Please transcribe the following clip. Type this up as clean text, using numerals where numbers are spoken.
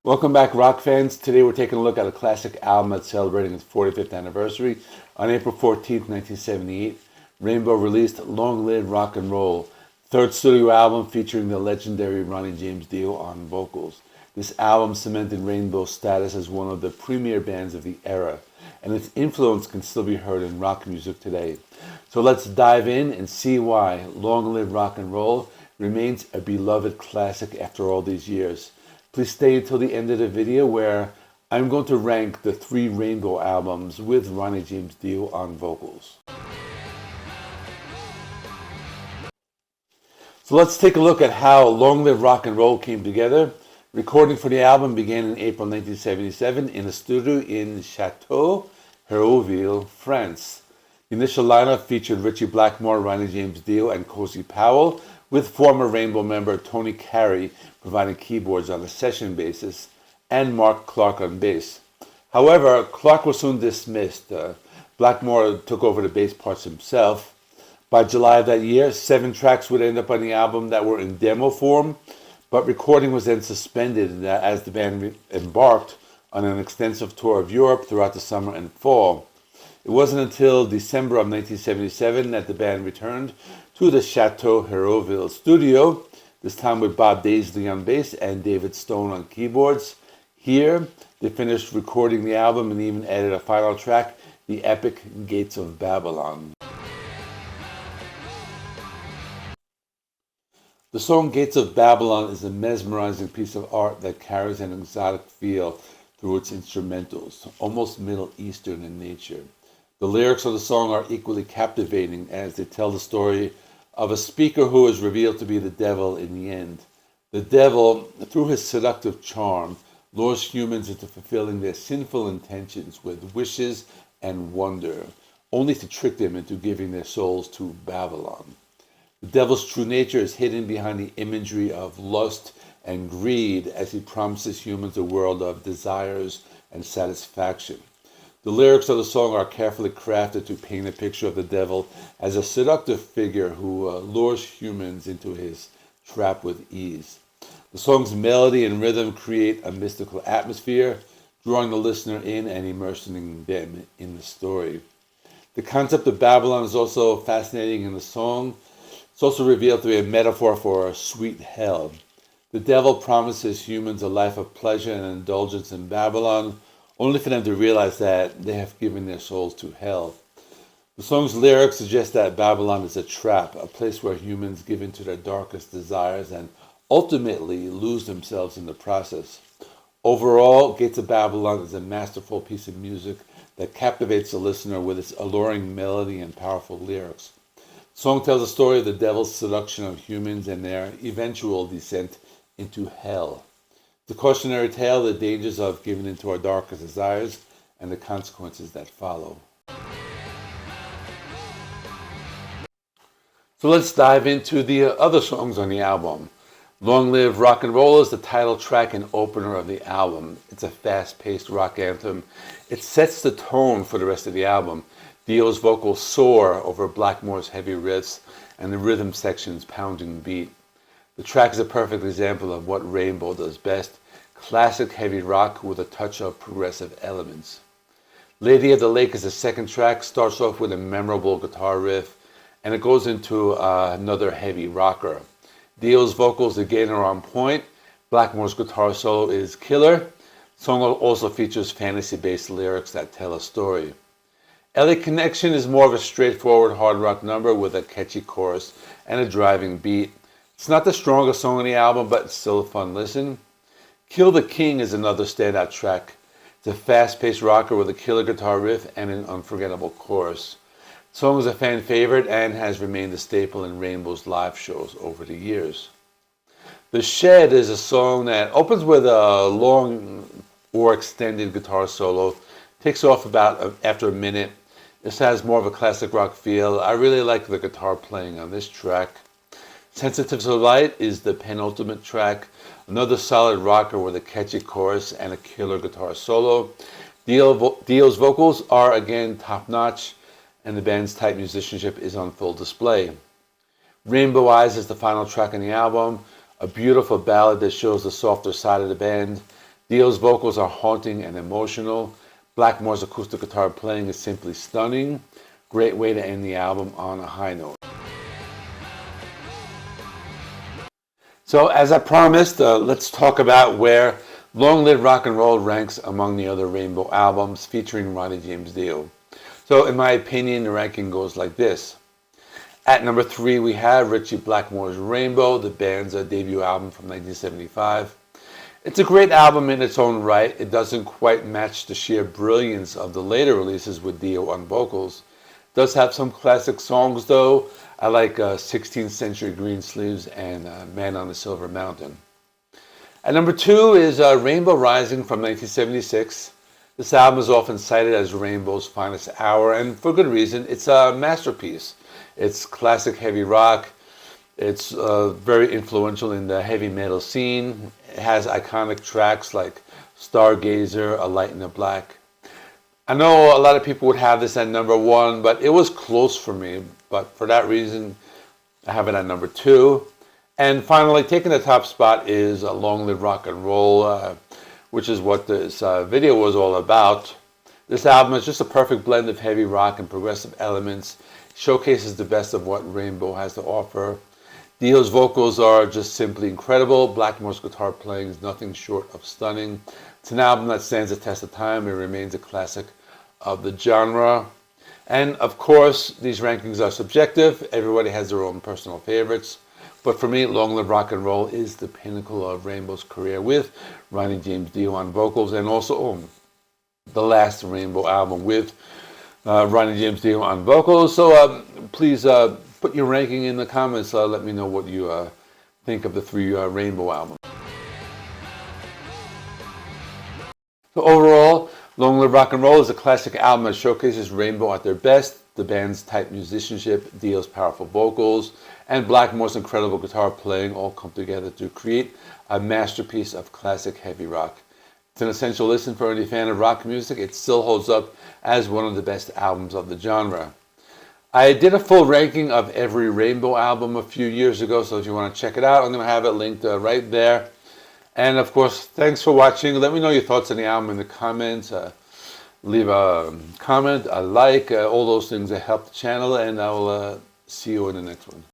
Welcome back, rock fans. Today we're taking a look at a classic album that's celebrating its 45th anniversary. On April 14th, 1978, Rainbow released Long Live Rock and Roll, third studio album featuring the legendary Ronnie James Dio on vocals. This album cemented Rainbow's status as one of the premier bands of the era, and its influence can still be heard in rock music today. So let's dive in and see why Long Live Rock and Roll remains a beloved classic after all these years. Please stay until the end of the video where I'm going to rank the 3 Rainbow albums with Ronnie James Dio on vocals. So let's take a look at how Long Live Rock and Roll came together. Recording for the album began in April 1977 in a studio in Château, Hérouville, France. The initial lineup featured Ritchie Blackmore, Ronnie James Dio, and Powell, with former Rainbow member Tony Carey providing keyboards on a session basis, and Mark Clark on bass. However, Clark was soon dismissed. Blackmore took over the bass parts himself. By July of that year, 7 tracks would end up on the album that were in demo form, but recording was then suspended as the band embarked on an extensive tour of Europe throughout the summer and fall. It wasn't until December of 1977 that the band returned to the Château Hérouville studio, this time with Bob Daisley on bass and David Stone on keyboards. Here, they finished recording the album and even added a final track, the epic Gates of Babylon. The song Gates of Babylon is a mesmerizing piece of art that carries an exotic feel through its instrumentals, almost Middle Eastern in nature. The lyrics of the song are equally captivating as they tell the story of a speaker who is revealed to be the devil in the end. The devil, through his seductive charm, lures humans into fulfilling their sinful intentions with wishes and wonder, only to trick them into giving their souls to Babylon. The devil's true nature is hidden behind the imagery of lust and greed as he promises humans a world of desires and satisfaction. The lyrics of the song are carefully crafted to paint a picture of the devil as a seductive figure who lures humans into his trap with ease. The song's melody and rhythm create a mystical atmosphere, drawing the listener in and immersing them in the story. The concept of Babylon is also fascinating in the song. It's also revealed to be a metaphor for a sweet hell. The devil promises humans a life of pleasure and indulgence in Babylon, only for them to realize that they have given their souls to hell. The song's lyrics suggest that Babylon is a trap, a place where humans give in to their darkest desires and ultimately lose themselves in the process. Overall, Gates of Babylon is a masterful piece of music that captivates the listener with its alluring melody and powerful lyrics. The song tells the story of the devil's seduction of humans and their eventual descent into hell. The cautionary tale, the dangers of giving in to our darkest desires, and the consequences that follow. So let's dive into the other songs on the album. Long Live Rock and Roll is the title track and opener of the album. It's a fast-paced rock anthem. It sets the tone for the rest of the album. Dio's vocals soar over Blackmore's heavy riffs and the rhythm section's pounding beat. The track is a perfect example of what Rainbow does best, classic heavy rock with a touch of progressive elements. Lady of the Lake is the second track, starts off with a memorable guitar riff, and it goes into another heavy rocker. Dio's vocals again are on point. Blackmore's guitar solo is killer. The song also features fantasy-based lyrics that tell a story. LA Connection is more of a straightforward hard rock number with a catchy chorus and a driving beat. It's not the strongest song on the album, but it's still a fun listen. Kill the King is another standout track. It's a fast-paced rocker with a killer guitar riff and an unforgettable chorus. The song is a fan favorite and has remained a staple in Rainbow's live shows over the years. The Shed is a song that opens with a long or extended guitar solo, takes off about after a minute. This has more of a classic rock feel. I really like the guitar playing on this track. Sensitive to Light is the penultimate track, another solid rocker with a catchy chorus and a killer guitar solo. Dio's vocals are again top-notch, and the band's tight musicianship is on full display. Rainbow Eyes is the final track on the album, a beautiful ballad that shows the softer side of the band. Dio's vocals are haunting and emotional. Blackmore's acoustic guitar playing is simply stunning. Great way to end the album on a high note. So as I promised, let's talk about where Long Live Rock and Roll ranks among the other Rainbow albums featuring Ronnie James Dio. So in my opinion, the ranking goes like this. At number 3, we have Ritchie Blackmore's Rainbow, the band's debut album from 1975. It's a great album in its own right. It doesn't quite match the sheer brilliance of the later releases with Dio on vocals. It does have some classic songs though. I like 16th Century Greensleeves and Man on the Silver Mountain. At number 2 is Rainbow Rising from 1976. This album is often cited as Rainbow's finest hour, and for good reason. It's a masterpiece. It's classic heavy rock. It's very influential in the heavy metal scene. It has iconic tracks like Stargazer, A Light in the Black. I know a lot of people would have this at number 1, but it was close for me. But for that reason, I have it at number 2. And finally, taking the top spot is Long Live Rock and Roll, which is what this video was all about. This album is just a perfect blend of heavy rock and progressive elements. It showcases the best of what Rainbow has to offer. Dio's vocals are just simply incredible. Blackmore's guitar playing is nothing short of stunning. It's an album that stands the test of time. It remains a classic of the genre. And of course, these rankings are subjective. Everybody has their own personal favorites. But for me, Long Live Rock and Roll is the pinnacle of Rainbow's career with Ronnie James Dio on vocals, and also the last Rainbow album with Ronnie James Dio on vocals. So please put your ranking in the comments. Let me know what you think of the 3 Rainbow albums. So overall, Long Live Rock and Roll is a classic album that showcases Rainbow at their best, the band's tight musicianship, Dio's powerful vocals, and Blackmore's incredible guitar playing all come together to create a masterpiece of classic heavy rock. It's an essential listen for any fan of rock music. It still holds up as one of the best albums of the genre. I did a full ranking of every Rainbow album a few years ago, so if you want to check it out, I'm going to have it linked right there. And of course, thanks for watching. Let me know your thoughts on the album in the comments. Leave a comment, a like, all those things that help the channel, and I will see you in the next one.